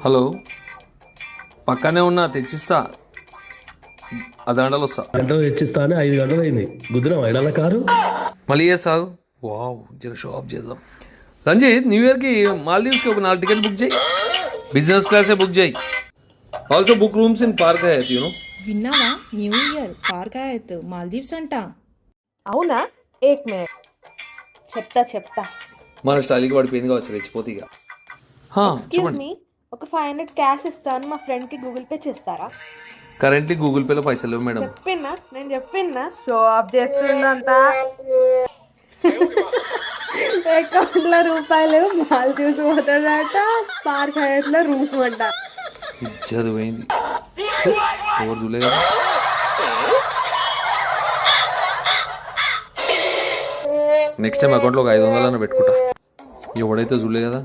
Hello, పక్కనే ఉన్నా, తెచ్చిస్తా. ఆ దండలు వస్తా. గంటలు తెచ్చిస్తా అని 5 గంటలు అయింది. గుద్దిన వైడాల కారు. మళ్ళీ చేస్తావు. వావ్, జర షో ఆఫ్ చేద్దాం. రంజిత్, న్యూ ఇయర్కి మాల్దీవ్స్కి ఒక 4 టికెట్ బుక్ చేయి. బిజినెస్ క్లాసే బుక్ చేయి. Also book rooms in Park Hyatt, you know. విన్నావా? New year Park Hyatt Maldives అంట. అవునా? ఏక్ మినిట్, చెప్తా. మన స్టైల్కి పడిపోయింది కావచ్చు, రెచ్చిపోతే ఇక. ఎక్స్క్యూజ్ చెప్పండి. మీ, ఒక 500 క్యాష్ ఇస్తాను, మా ఫ్రెండ్ కి గూగుల్ పే చేస్తారా? కరెంట్లీ గూగుల్ పేలో పైసలు లేవు మేడం. నేను చెప్పిన్నా షో ఆఫ్ చేస్తుందంట. అకౌంట్ లో రూపాయలు, మాల్ చూసి పోతాడట, పార్క్ హయత్ లో రూమ్ అంట. ఇజ్జది పోయింది. ఎవరు చూలే కదా. నెక్స్ట్ టైం అకౌంట్లో ఒక 500 పెట్టుకుంటా. ఎవడైతే చూలే కదా.